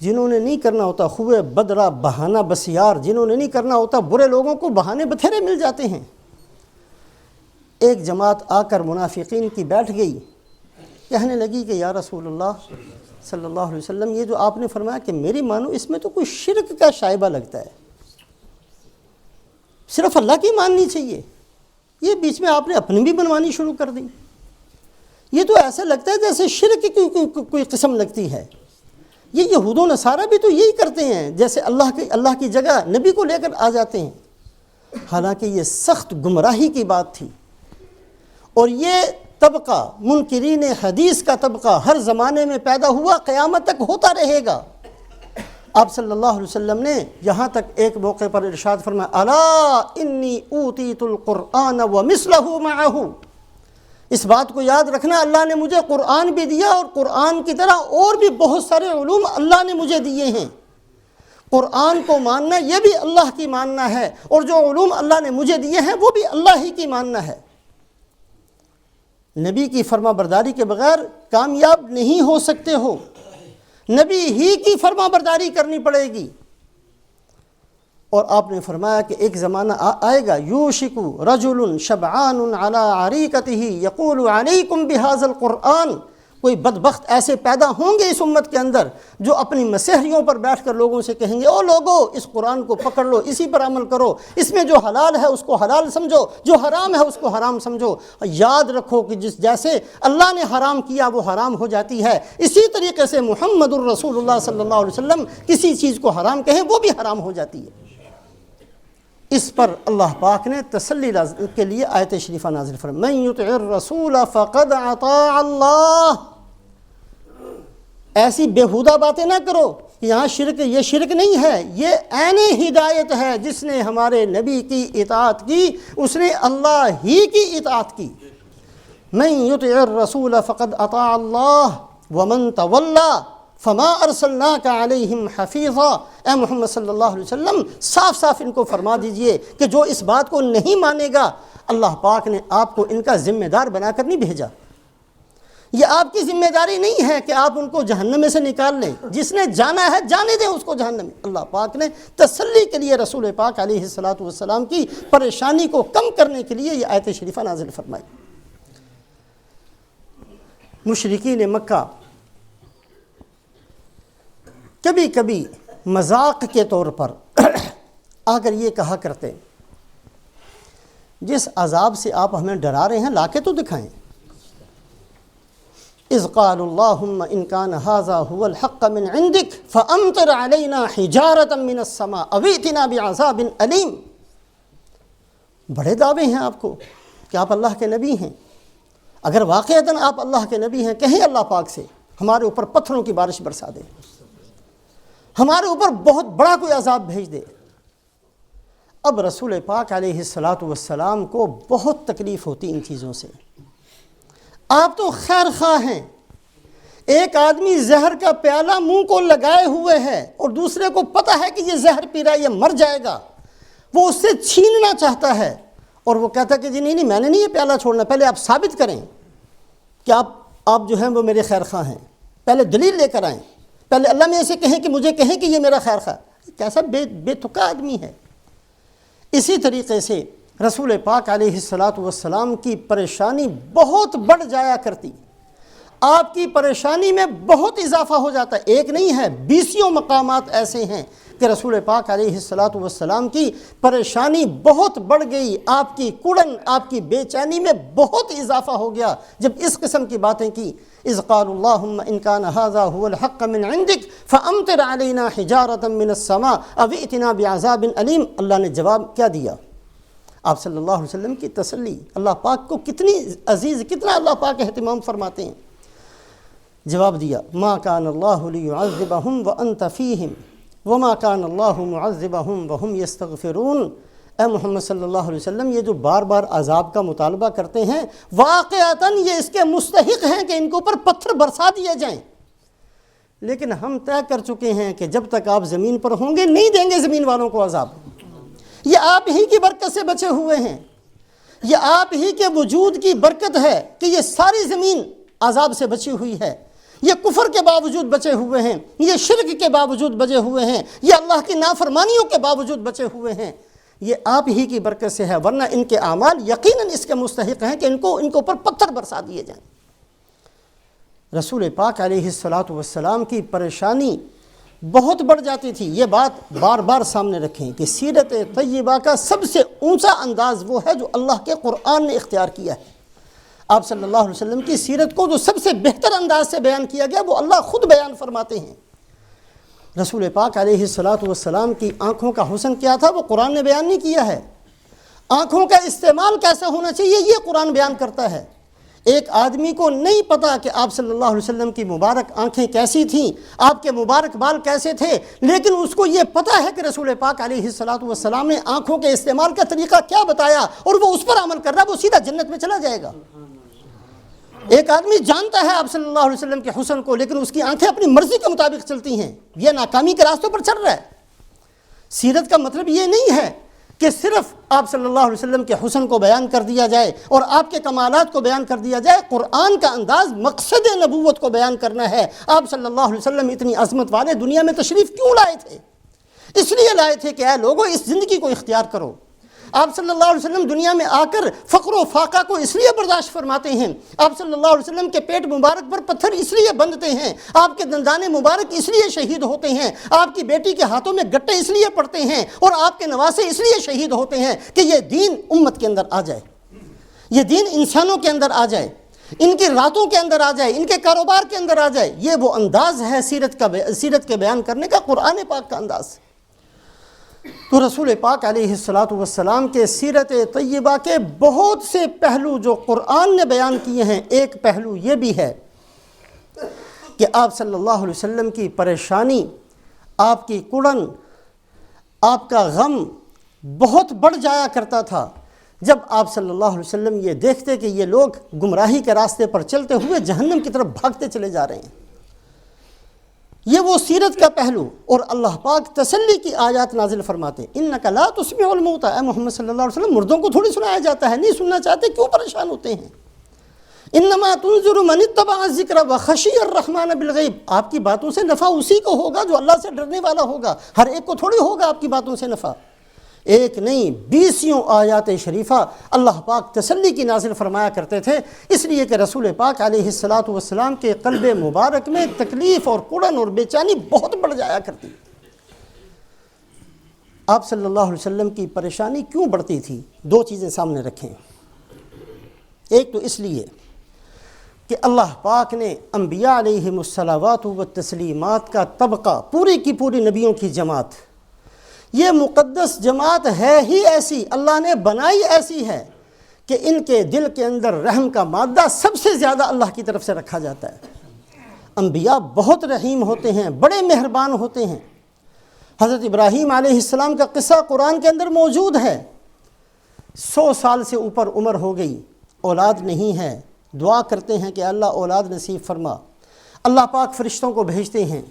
جنہوں نے نہیں کرنا ہوتا خوے بدرا بہانہ بسیار، جنہوں نے نہیں کرنا ہوتا برے لوگوں کو بہانے بتھیرے مل جاتے ہیں۔ ایک جماعت آ کر منافقین کی بیٹھ گئی، کہنے لگی کہ یا رسول اللہ صلی اللہ علیہ وسلم، یہ جو آپ نے فرمایا کہ میری مانو، اس میں تو کوئی شرک کا شائبہ لگتا ہے، صرف اللہ کی ماننی چاہیے، یہ بیچ میں آپ نے اپنی بھی بنوانی شروع کر دی۔ یہ تو ایسا لگتا ہے جیسے شرک کی کوئی قسم لگتی ہے۔ یہ یہود و نصارہ بھی تو یہی کرتے ہیں، جیسے اللہ کی جگہ نبی کو لے کر آ جاتے ہیں، حالانکہ یہ سخت گمراہی کی بات تھی۔ اور یہ طبقہ منکرین حدیث کا طبقہ ہر زمانے میں پیدا ہوا، قیامت تک ہوتا رہے گا۔ آپ صلی اللہ علیہ وسلم نے یہاں تک ایک موقع پر ارشاد فرمایا، الا انی اوتیت القرآن ومثلہ معہ، اس بات کو یاد رکھنا، اللہ نے مجھے قرآن بھی دیا اور قرآن کی طرح اور بھی بہت سارے علوم اللہ نے مجھے دیے ہیں۔ قرآن کو ماننا یہ بھی اللہ کی ماننا ہے، اور جو علوم اللہ نے مجھے دیے ہیں وہ بھی اللہ ہی کی ماننا ہے۔ نبی کی فرما برداری کے بغیر کامیاب نہیں ہو سکتے ہو، نبی ہی کی فرما برداری کرنی پڑے گی۔ اور آپ نے فرمایا کہ ایک زمانہ آئے گا، یوشک رجل شبعان علی عریکتہ یقول علیکم بہذا القرآن، کوئی بدبخت ایسے پیدا ہوں گے اس امت کے اندر جو اپنی مسحریوں پر بیٹھ کر لوگوں سے کہیں گے، او لوگو اس قرآن کو پکڑ لو، اسی پر عمل کرو، اس میں جو حلال ہے اس کو حلال سمجھو، جو حرام ہے اس کو حرام سمجھو۔ یاد رکھو کہ جیسے اللہ نے حرام کیا وہ حرام ہو جاتی ہے، اسی طریقے سے محمد الرسول اللہ صلی اللہ علیہ وسلم کسی چیز کو حرام کہیں وہ بھی حرام ہو جاتی ہے۔ اس پر اللہ پاک نے تسلی کے لیے آیت شریفہ نازل فرمائی، من یطع الرسول فقد اطاع اللہ۔ ایسی بیہودہ باتیں نہ کرو، یہاں شرک، یہ شرک نہیں ہے، یہ عین ہدایت ہے۔ جس نے ہمارے نبی کی اطاعت کی اس نے اللہ ہی کی اطاعت کی۔ من یطع الرسول فقد اطاع اللہ ومن تولی فما ارسلناک علیہم حفیظا۔ اے محمد صلی اللہ علیہ وسلم صاف صاف ان کو فرما دیجئے کہ جو اس بات کو نہیں مانے گا، اللہ پاک نے آپ کو ان کا ذمہ دار بنا کر نہیں بھیجا۔ یہ آپ کی ذمہ داری نہیں ہے کہ آپ ان کو جہنم میں سے نکال لیں، جس نے جانا ہے جانے دیں اس کو جہنم میں۔ اللہ پاک نے تسلی کے لیے رسول پاک علیہ الصلوۃ والسلام کی پریشانی کو کم کرنے کے لیے یہ آیت شریفہ نازل فرمائی۔ مشرکین مکہ کبھی کبھی مذاق کے طور پر آ کر یہ کہا کرتے، جس عذاب سے آپ ہمیں ڈرا رہے ہیں لا کے تو دکھائیں۔ اذ قالوا اللہم ان کان ھذا ھو الحق من عندک فامطر علینا حجارۃ من السماء او ائتنا بعذاب علیم۔ بڑے دعوے ہیں آپ کو کہ آپ اللہ کے نبی ہیں، اگر واقعتاً آپ اللہ کے نبی ہیں کہیں اللہ پاک سے ہمارے اوپر پتھروں کی بارش برسا دے، ہمارے اوپر بہت بڑا کوئی عذاب بھیج دے۔ اب رسول پاک علیہ الصلوۃ والسلام کو بہت تکلیف ہوتی ان چیزوں سے۔ آپ تو خیر خواہ ہیں، ایک آدمی زہر کا پیالہ منہ کو لگائے ہوئے ہے اور دوسرے کو پتہ ہے کہ یہ زہر پی رہا ہے، یہ مر جائے گا، وہ اس سے چھیننا چاہتا ہے اور وہ کہتا ہے کہ جی نہیں میں نے نہیں یہ پیالہ چھوڑنا، پہلے آپ ثابت کریں کہ آپ جو ہیں وہ میرے خیر خواہ ہیں، پہلے دلیل لے کر آئیں، پہلے اللہ میں ایسے کہیں کہ مجھے کہیں کہ یہ میرا خیر خواہ۔ کیسا بے تکا آدمی ہے۔ اسی طریقے سے رسول پاک علیہ الصلوۃ والسلام کی پریشانی بہت بڑھ جایا کرتی، آپ کی پریشانی میں بہت اضافہ ہو جاتا ہے۔ ایک نہیں ہے، 20 مقامات ایسے ہیں کہ رسول پاک علیہ الصلوۃ والسلام کی پریشانی بہت بڑھ گئی، آپ کی کڑن، آپ کی بے چینی میں بہت اضافہ ہو گیا جب اس قسم کی باتیں کی۔ اذ قالوا اللہم ان کان ھذا ھو الحق من عندک فامطر علینا حجارۃ من السماء او ائتنا بعذاب علیم۔ اللہ نے جواب کیا دیا؟ آپ صلی اللہ علیہ وسلم کی تسلی، اللہ پاک کو کتنی عزیز، کتنا اللہ پاک اہتمام فرماتے ہیں۔ جواب دیا، ما کان اللہ لیعذبہم وانت فیہم وما کان اللہ معذبہم وہم یستغفرون۔ اے محمد صلی اللہ علیہ وسلم، یہ جو بار بار عذاب کا مطالبہ کرتے ہیں واقعتاً یہ اس کے مستحق ہیں کہ ان کے اوپر پتھر برسا دیے جائیں، لیکن ہم طے کر چکے ہیں کہ جب تک آپ زمین پر ہوں گے نہیں دیں گے زمین والوں کو عذاب، یہ آپ ہی کی برکت سے بچے ہوئے ہیں، یہ آپ ہی کے وجود کی برکت ہے کہ یہ ساری زمین عذاب سے بچی ہوئی ہے، یہ کفر کے باوجود بچے ہوئے ہیں، یہ شرک کے باوجود بچے ہوئے ہیں، یہ اللہ کی نافرمانیوں کے باوجود بچے ہوئے ہیں، یہ آپ ہی کی برکت سے ہے، ورنہ ان کے اعمال یقیناً اس کے مستحق ہیں کہ ان کے اوپر پتھر برسا دیے جائیں۔ رسول پاک علیہ السلام کی پریشانی بہت بڑھ جاتی تھی۔ یہ بات بار بار سامنے رکھیں کہ سیرت طیبہ کا سب سے اونچا انداز وہ ہے جو اللہ کے قرآن نے اختیار کیا ہے۔ آپ صلی اللہ علیہ وسلم کی سیرت کو جو سب سے بہتر انداز سے بیان کیا گیا وہ اللہ خود بیان فرماتے ہیں۔ رسول پاک علیہ السلام کی آنکھوں کا حسن کیا تھا وہ قرآن نے بیان نہیں کیا ہے۔ آنکھوں کا استعمال کیسا ہونا چاہیے یہ قرآن بیان کرتا ہے۔ ایک آدمی کو نہیں پتا کہ آپ صلی اللہ علیہ وسلم کی مبارک آنکھیں کیسی تھیں، آپ کے مبارک بال کیسے تھے، لیکن اس کو یہ پتا ہے کہ رسول پاک علیہ السلام نے آنکھوں کے استعمال کا طریقہ کیا بتایا اور وہ اس پر عمل کر رہا ہے، وہ سیدھا جنت میں چلا جائے گا۔ ایک آدمی جانتا ہے آپ صلی اللہ علیہ وسلم کے حسن کو، لیکن اس کی آنکھیں اپنی مرضی کے مطابق چلتی ہیں، یہ ناکامی کے راستوں پر چل رہا ہے۔ سیرت کا مطلب یہ نہیں ہے کہ صرف آپ صلی اللہ علیہ وسلم کے حسن کو بیان کر دیا جائے اور آپ کے کمالات کو بیان کر دیا جائے۔ قرآن کا انداز مقصد نبوت کو بیان کرنا ہے۔ آپ صلی اللہ علیہ وسلم اتنی عظمت والے دنیا میں تشریف کیوں لائے تھے؟ اس لیے لائے تھے کہ اے لوگوں اس زندگی کو اختیار کرو۔ آپ صلی اللہ علیہ وسلم دنیا میں آ کر فقر و فاقہ کو اس لیے برداشت فرماتے ہیں، آپ صلی اللہ علیہ وسلم کے پیٹ مبارک پر پتھر اس لیے بندھتے ہیں، آپ کے دندان مبارک اس لیے شہید ہوتے ہیں، آپ کی بیٹی کے ہاتھوں میں گٹے اس لیے پڑتے ہیں اور آپ کے نواسے اس لیے شہید ہوتے ہیں کہ یہ دین امت کے اندر آ جائے، یہ دین انسانوں کے اندر آ جائے، ان کی راتوں کے اندر آ جائے، ان کے کاروبار کے اندر آ جائے۔ یہ وہ انداز ہے سیرت کے بیان کرنے کا، قرآن پاک کا انداز۔ تو رسول پاک علیہ السلام کے سیرت طیبہ کے بہت سے پہلو جو قرآن نے بیان کیے ہیں، ایک پہلو یہ بھی ہے کہ آپ صلی اللہ علیہ وسلم کی پریشانی، آپ کی کڑن، آپ کا غم بہت بڑھ جایا کرتا تھا جب آپ صلی اللہ علیہ وسلم یہ دیکھتے کہ یہ لوگ گمراہی کے راستے پر چلتے ہوئے جہنم کی طرف بھاگتے چلے جا رہے ہیں۔ یہ وہ سیرت کا پہلو، اور اللہ پاک تسلی کی آیات نازل فرماتے ہیں۔ اِنَّكَ لَا تُسْمِعُ الْمَوْتَىٰ، اے محمد صلی اللہ علیہ وسلم مردوں کو تھوڑی سنایا جاتا ہے، نہیں سننا چاہتے کیوں پریشان ہوتے ہیں؟ اِنَّمَا تُنذِرُ مَنِ اتَّبَعَ الذِّكْرَ وَخَشِيَ الرَّحْمَٰنَ بِالْغَيْبِ، آپ کی باتوں سے نفع اسی کو ہوگا جو اللہ سے ڈرنے والا ہوگا، ہر ایک کو تھوڑی ہوگا آپ کی باتوں سے نفع۔ ایک نہیں 20 آیات شریفہ اللہ پاک تسلی کی نازل فرمایا کرتے تھے، اس لیے کہ رسول پاک علیہ السلام کے قلب مبارک میں تکلیف اور کڑن اور بے چینی بہت بڑھ جایا کرتی۔ آپ صلی اللہ علیہ وسلم کی پریشانی کیوں بڑھتی تھی؟ دو چیزیں سامنے رکھیں۔ ایک تو اس لیے کہ اللہ پاک نے انبیاء علیہم الصلوات و تسلیمات کا طبقہ، پوری کی پوری نبیوں کی جماعت، یہ مقدس جماعت ہے ہی ایسی، اللہ نے بنائی ایسی ہے کہ ان کے دل کے اندر رحم کا مادہ سب سے زیادہ اللہ کی طرف سے رکھا جاتا ہے۔ انبیاء بہت رحیم ہوتے ہیں، بڑے مہربان ہوتے ہیں۔ حضرت ابراہیم علیہ السلام کا قصہ قرآن کے اندر موجود ہے۔ 100 سال سے اوپر عمر ہو گئی، اولاد نہیں ہے، دعا کرتے ہیں کہ اللہ اولاد نصیب فرما۔ اللہ پاک فرشتوں کو بھیجتے ہیں،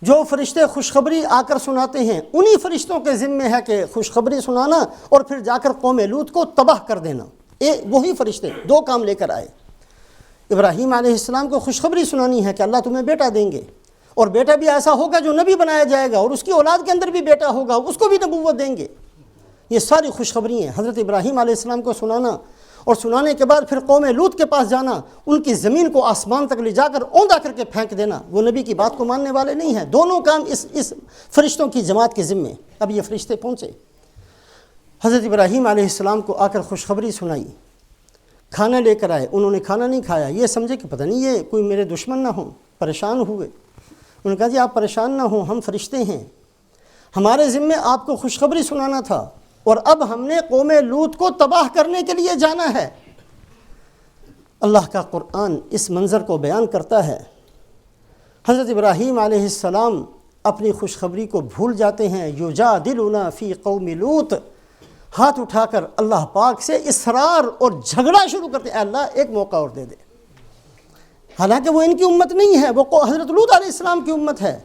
جو فرشتے خوشخبری آ کر سناتے ہیں انہی فرشتوں کے ذمے ہے کہ خوشخبری سنانا اور پھر جا کر قوم لوط کو تباہ کر دینا۔ وہی فرشتے 2 کام لے کر آئے۔ ابراہیم علیہ السلام کو خوشخبری سنانی ہے کہ اللہ تمہیں بیٹا دیں گے، اور بیٹا بھی ایسا ہوگا جو نبی بنایا جائے گا، اور اس کی اولاد کے اندر بھی بیٹا ہوگا، اس کو بھی نبوت دیں گے۔ یہ ساری خوشخبری ہیں حضرت ابراہیم علیہ السلام کو سنانا، اور سنانے کے بعد پھر قوم لوط کے پاس جانا، ان کی زمین کو آسمان تک لے جا کر اوندا کر کے پھینک دینا۔ وہ نبی کی بات کو ماننے والے نہیں ہیں۔ دونوں کام اس فرشتوں کی جماعت کے ذمے۔ اب یہ فرشتے پہنچے، حضرت ابراہیم علیہ السلام کو آ کر خوشخبری سنائی، کھانا لے کر آئے، انہوں نے کھانا نہیں کھایا، یہ سمجھے کہ پتہ نہیں یہ کوئی میرے دشمن نہ ہوں، پریشان ہوئے۔ انہوں نے کہا جی آپ پریشان نہ ہوں، ہم فرشتے ہیں، ہمارے ذمے آپ کو خوشخبری سنانا تھا، اور اب ہم نے قوم لوط کو تباہ کرنے کے لیے جانا ہے۔ اللہ کا قرآن اس منظر کو بیان کرتا ہے۔ حضرت ابراہیم علیہ السلام اپنی خوشخبری کو بھول جاتے ہیں۔ یجادلنا فی قوم لوط، ہاتھ اٹھا کر اللہ پاک سے اصرار اور جھگڑا شروع کرتے ہیں، اے اللہ ایک موقع اور دے دے۔ حالانکہ وہ ان کی امت نہیں ہے، وہ حضرت لوط علیہ السلام کی امت ہے،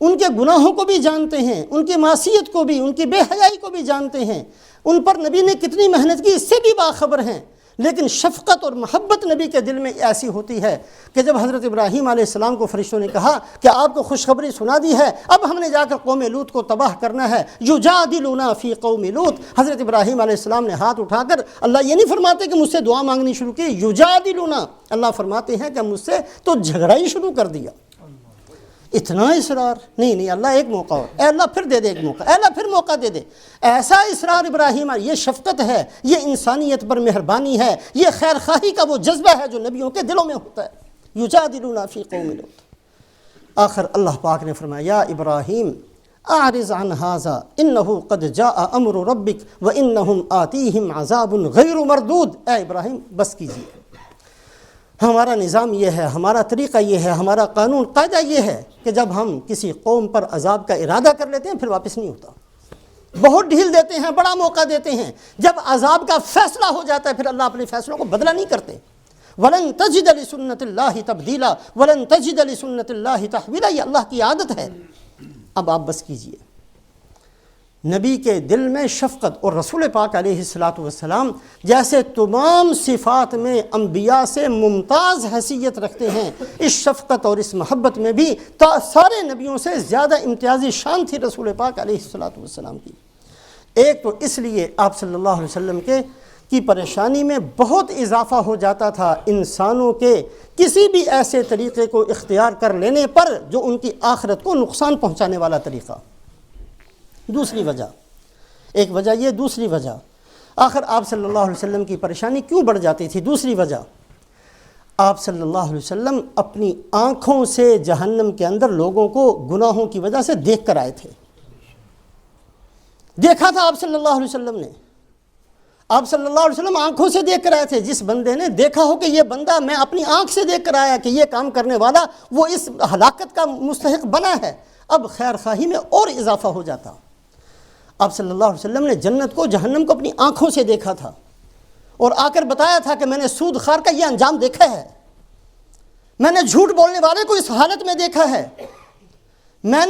ان کے گناہوں کو بھی جانتے ہیں، ان کی معصیت کو بھی، ان کی بے حیائی کو بھی جانتے ہیں، ان پر نبی نے کتنی محنت کی اس سے بھی باخبر ہیں، لیکن شفقت اور محبت نبی کے دل میں ایسی ہوتی ہے کہ جب حضرت ابراہیم علیہ السلام کو فرشتوں نے کہا کہ آپ کو خوشخبری سنا دی ہے، اب ہم نے جا کر قوم لوط کو تباہ کرنا ہے، یجادلونا فی قوم لوط، حضرت ابراہیم علیہ السلام نے ہاتھ اٹھا کر، اللہ یہ نہیں فرماتے کہ مجھ سے دعا مانگنی شروع کی، یجادلونا، اللہ فرماتے ہیں کہ مجھ سے تو جھگڑا ہی شروع کر دیا۔ اتنا اصرار نہیں، اللہ ایک موقع اور، اے اللہ پھر دے دے ایک موقع، اے اللہ پھر موقع دے دے، ایسا اصرار ابراہیم، یہ شفقت ہے، یہ انسانیت پر مہربانی ہے، یہ خیر خواہی کا وہ جذبہ ہے جو نبیوں کے دلوں میں ہوتا ہے۔ یجادلون فی قوم لوط، آخر اللہ پاک نے فرمایا یا ابراہیم اعرض عن ھذا انہ قد جاء امر ربک وانہم آتیہم عذاب غیر مردود، اے ابراہیم بس کیجیے، ہمارا نظام یہ ہے، ہمارا طریقہ یہ ہے، ہمارا قانون قاعدہ یہ ہے کہ جب ہم کسی قوم پر عذاب کا ارادہ کر لیتے ہیں پھر واپس نہیں ہوتا، بہت ڈھیل دیتے ہیں، بڑا موقع دیتے ہیں، جب عذاب کا فیصلہ ہو جاتا ہے پھر اللہ اپنے فیصلوں کو بدلہ نہیں کرتے۔ وَلَن تَجِدَ لِسُنَّتِ اللَّهِ تَبْدِيلًا وَلَن تَجِدَ لِسُنَّتِ اللَّهِ تَحْوِيلًا، یہ اللہ کی عادت ہے۔ اب آپ بس کیجئے، نبی کے دل میں شفقت، اور رسول پاک علیہ السلام جیسے تمام صفات میں انبیاء سے ممتاز حیثیت رکھتے ہیں، اس شفقت اور اس محبت میں بھی سارے نبیوں سے زیادہ امتیازی شان تھی رسول پاک علیہ السلام کی۔ ایک تو اس لیے آپ صلی اللہ علیہ وسلم کی پریشانی میں بہت اضافہ ہو جاتا تھا انسانوں کے کسی بھی ایسے طریقے کو اختیار کر لینے پر جو ان کی آخرت کو نقصان پہنچانے والا طریقہ۔ دوسری وجہ، ایک وجہ یہ، دوسری وجہ آخر آپ صلی اللہ علیہ وسلم کی پریشانی کیوں بڑھ جاتی تھی؟ دوسری وجہ، آپ صلی اللہ علیہ وسلم اپنی آنکھوں سے جہنم کے اندر لوگوں کو گناہوں کی وجہ سے دیکھ کر آئے تھے، دیکھا تھا آپ صلی اللہ علیہ وسلم نے، آپ صلی اللہ علیہ وسلم آنکھوں سے دیکھ کر آئے تھے۔ جس بندے نے دیکھا ہو کہ یہ بندہ میں اپنی آنکھ سے دیکھ کر آیا کہ یہ کام کرنے والا وہ اس ہلاکت کا مستحق بنا ہے، اب خیر خواہی میں اور اضافہ ہو جاتا۔ آپ صلی اللہ علیہ وسلم نے جنت کو، جہنم کو اپنی آنکھوں سے دیکھا تھا اور آ کر بتایا تھا کہ میں نے سود خار کا یہ انجام دیکھا ہے، میں نے جھوٹ بولنے والے کو اس حالت میں دیکھا ہے، میں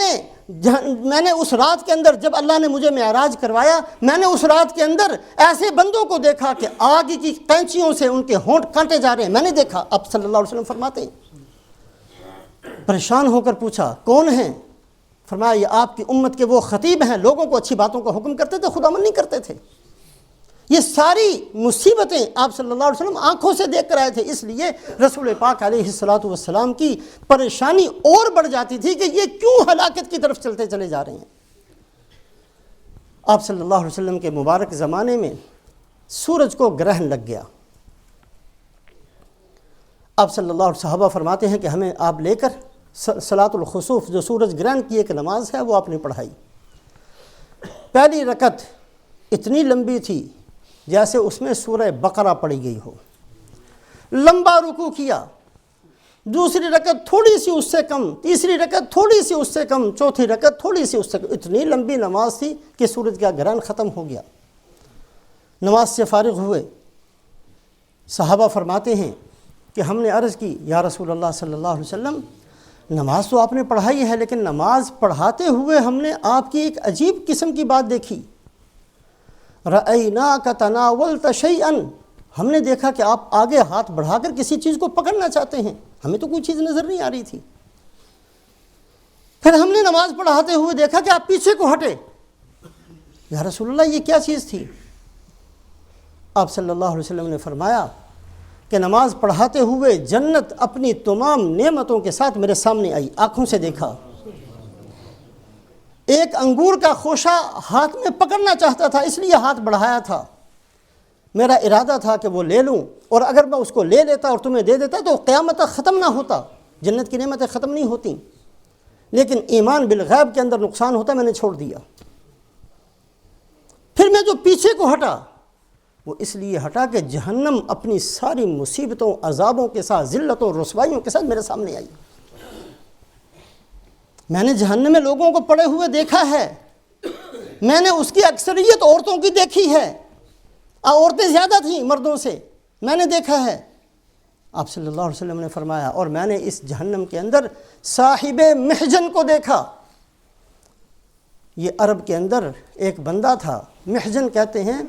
نے اس رات کے اندر جب اللہ نے مجھے معراج کروایا، میں نے اس رات کے اندر ایسے بندوں کو دیکھا کہ آگ کی قینچیوں سے ان کے ہونٹ کاٹے جا رہے ہیں، میں نے دیکھا۔ اب صلی اللہ علیہ وسلم فرماتے ہیں، پریشان ہو کر پوچھا کون ہیں؟ فرمایا یہ آپ کی امت کے وہ خطیب ہیں، لوگوں کو اچھی باتوں کا حکم کرتے تھے، خود عمل نہیں کرتے تھے۔ یہ ساری مصیبتیں آپ صلی اللہ علیہ وسلم آنکھوں سے دیکھ کر آئے تھے، اس لیے رسول پاک علیہ السلام کی پریشانی اور بڑھ جاتی تھی کہ یہ کیوں ہلاکت کی طرف چلتے چلے جا رہے ہیں۔ آپ صلی اللہ علیہ وسلم کے مبارک زمانے میں سورج کو گرہن لگ گیا۔ آپ صلی اللہ علیہ صحابہ فرماتے ہیں کہ ہمیں آپ لے کر صلاۃ الخسوف جو سورج گرہن کی ایک نماز ہے وہ آپ نے پڑھائی۔ پہلی رکعت اتنی لمبی تھی جیسے اس میں سورہ بقرہ پڑھی گئی ہو، لمبا رکوع کیا، دوسری رکعت تھوڑی سی اس سے کم، تیسری رکعت تھوڑی سی اس سے کم، چوتھی رکعت تھوڑی سی اس سے کم، اتنی لمبی نماز تھی کہ سورج کا گرہن ختم ہو گیا۔ نماز سے فارغ ہوئے، صحابہ فرماتے ہیں کہ ہم نے عرض کی یا رسول اللہ صلی اللہ علیہ وسلم، نماز تو آپ نے پڑھائی ہے لیکن نماز پڑھاتے ہوئے ہم نے آپ کی ایک عجیب قسم کی بات دیکھی، رَأَيْنَاكَ تَنَاوَلْتَ شَيْئًا، ہم نے دیکھا کہ آپ آگے ہاتھ بڑھا کر کسی چیز کو پکڑنا چاہتے ہیں، ہمیں تو کوئی چیز نظر نہیں آ رہی تھی۔ پھر ہم نے نماز پڑھاتے ہوئے دیکھا کہ آپ پیچھے کو ہٹے، یا رسول اللہ یہ کیا چیز تھی؟ آپ صلی اللہ علیہ وسلم نے فرمایا کہ نماز پڑھاتے ہوئے جنت اپنی تمام نعمتوں کے ساتھ میرے سامنے آئی، آنکھوں سے دیکھا۔ ایک انگور کا خوشہ ہاتھ میں پکڑنا چاہتا تھا، اس لیے ہاتھ بڑھایا تھا، میرا ارادہ تھا کہ وہ لے لوں، اور اگر میں اس کو لے لیتا اور تمہیں دے دیتا تو قیامت تک ختم نہ ہوتا، جنت کی نعمتیں ختم نہیں ہوتیں، لیکن ایمان بالغیب کے اندر نقصان ہوتا، میں نے چھوڑ دیا۔ پھر میں جو پیچھے کو ہٹا وہ اس لیے ہٹا کہ جہنم اپنی ساری مصیبتوں، عذابوں کے ساتھ، ذلتوں، رسوائیوں کے ساتھ میرے سامنے آئی۔ میں نے جہنم میں لوگوں کو پڑے ہوئے دیکھا ہے، میں نے اس کی اکثریت عورتوں کی دیکھی ہے، عورتیں زیادہ تھیں مردوں سے، میں نے دیکھا ہے۔ آپ صلی اللہ علیہ وسلم نے فرمایا اور میں نے اس جہنم کے اندر صاحب محجن کو دیکھا، یہ عرب کے اندر ایک بندہ تھا، محجن کہتے ہیں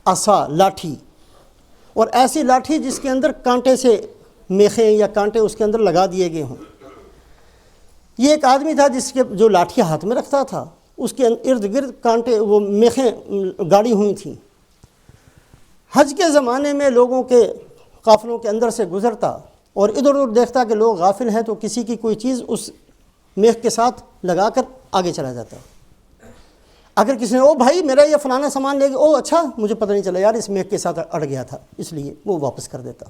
عصا، لاٹھی، اور ایسی لاٹھی جس کے اندر کانٹے سے میخیں یا کانٹے اس کے اندر لگا دیے گئے ہوں۔ یہ ایک آدمی تھا جس کے جو لاٹھی ہاتھ میں رکھتا تھا اس کے ارد گرد کانٹے وہ میخیں گاڑی ہوئی تھیں۔ حج کے زمانے میں لوگوں کے قافلوں کے اندر سے گزرتا اور ادھر ادھر دیکھتا کہ لوگ غافل ہیں تو کسی کی کوئی چیز اس میخ کے ساتھ لگا کر آگے چلا جاتا۔ اگر کسی نے او بھائی میرا یہ فلانا سامان لے گیا، او اچھا مجھے پتہ نہیں چلا یار اس میخ کے ساتھ اڑ گیا تھا، اس لیے وہ واپس کر دیتا۔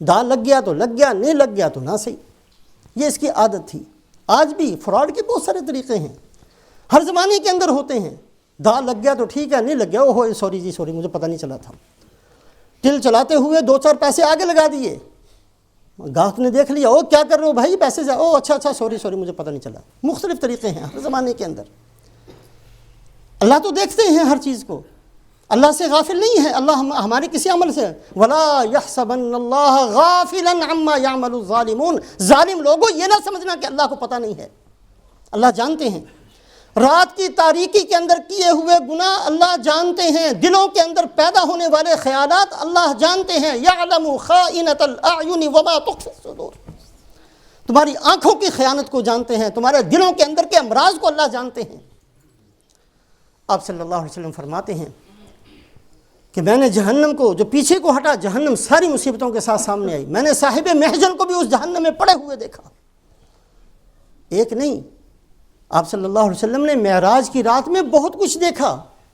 دال لگ گیا تو لگ گیا، نہیں لگ گیا تو نہ صحیح۔ یہ اس کی عادت تھی۔ آج بھی فراڈ کے بہت سارے طریقے ہیں، ہر زمانے کے اندر ہوتے ہیں۔ دال لگ گیا تو ٹھیک ہے، نہیں لگ گیا او سوری جی سوری مجھے پتہ نہیں چلا تھا۔ ٹل چلاتے ہوئے 2-4 پیسے آگے لگا دیے، گاہک نے دیکھ لیا، او کیا کر رہے ہو بھائی پیسے سے، او اچھا سوری مجھے پتہ نہیں چلا۔ مختلف طریقے ہیں ہر زمانے کے اندر۔ اللہ تو دیکھتے ہیں ہر چیز کو، اللہ سے غافل نہیں ہے، اللہ ہمارے کسی عمل سے وَلَا يَحْسَبَنَّ اللَّهَ غَافِلًا عَمَّا يَعْمَلُ الظَّالِمُونَ۔ ظالم لوگوں یہ نہ سمجھنا کہ اللہ کو پتہ نہیں ہے، اللہ جانتے ہیں۔ رات کی تاریکی کے اندر کیے ہوئے گناہ اللہ جانتے ہیں، دلوں کے اندر پیدا ہونے والے خیالات اللہ جانتے ہیں۔ يَعْلَمُ خَائِنَةَ الْأَعْيُنِ وَمَا تُخْفِي الصُّدُورُ۔ تمہاری آنکھوں کی خیانت کو جانتے ہیں، تمہارے دلوں کے اندر کے امراض کو اللہ جانتے ہیں۔ آپ صلی اللہ علیہ وسلم فرماتے ہیں کہ میں نے جہنم کو جو پیچھے کو ہٹا، جہنم ساری مصیبتوں کے ساتھ سامنے آئی، میں نے صاحب محجن کو بھی اس جہنم میں پڑے ہوئے دیکھا، ایک نہیں۔ آپ صلی اللہ علیہ وسلم نے معراج کی رات میں بہت کچھ دیکھا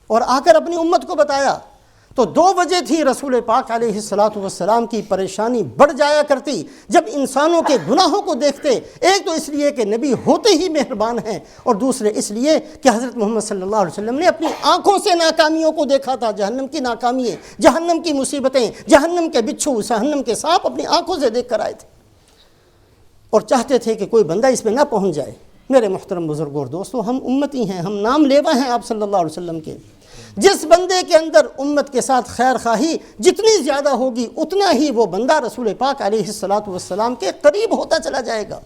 اور آ کر اپنی امت کو بتایا۔ تو 2 وجہ تھی رسول پاک علیہ السلام کی پریشانی بڑھ جایا کرتی جب انسانوں کے گناہوں کو دیکھتے۔ ایک تو اس لیے کہ نبی ہوتے ہی مہربان ہیں، اور دوسرے اس لیے کہ حضرت محمد صلی اللہ علیہ وسلم نے اپنی آنکھوں سے ناکامیوں کو دیکھا تھا، جہنم کی ناکامیاں، جہنم کی مصیبتیں، جہنم کے بچھو، جہنم کے سانپ اپنی آنکھوں سے دیکھ کر آئے تھے، اور چاہتے تھے کہ کوئی بندہ اس میں نہ پہنچ جائے۔ میرے محترم بزرگوں اور دوستوں، ہم امتی ہیں، ہم نام لیوا ہیں آپ صلی اللہ علیہ وسلم کے۔ جس بندے کے اندر امت کے ساتھ خیر خواہی جتنی زیادہ ہوگی اتنا ہی وہ بندہ رسول پاک علیہ السلام کے قریب ہوتا چلا جائے گا۔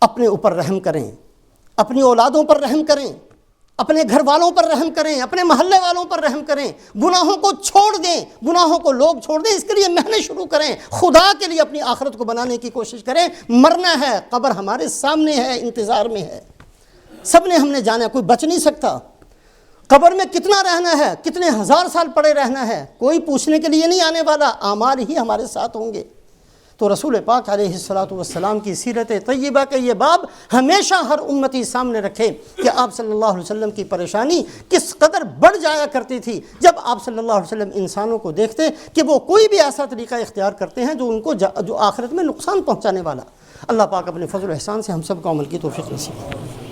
اپنے اوپر رحم کریں، اپنی اولادوں پر رحم کریں، اپنے گھر والوں پر رحم کریں، اپنے محلے والوں پر رحم کریں، گناہوں کو چھوڑ دیں، گناہوں کو لوگ چھوڑ دیں، اس کے لیے محنت شروع کریں، خدا کے لیے اپنی آخرت کو بنانے کی کوشش کریں۔ مرنا ہے، قبر ہمارے سامنے ہے، انتظار میں ہے، سب نے ہم نے جانا ہے، کوئی بچ نہیں سکتا۔ قبر میں کتنا رہنا ہے، کتنے ہزار سال پڑے رہنا ہے، کوئی پوچھنے کے لیے نہیں آنے والا، اعمال ہی ہمارے ساتھ ہوں گے۔ تو رسول پاک علیہ السلام کی سیرت طیبہ کے یہ باب ہمیشہ ہر امتی سامنے رکھے کہ آپ صلی اللہ علیہ وسلم کی پریشانی کس قدر بڑھ جایا کرتی تھی جب آپ صلی اللہ علیہ وسلم انسانوں کو دیکھتے کہ وہ کوئی بھی ایسا طریقہ اختیار کرتے ہیں جو ان کو جو آخرت میں نقصان پہنچانے والا۔ اللہ پاک اپنے فضل و احسان سے ہم سب کو عمل کی توفیق نصیب فرمائے۔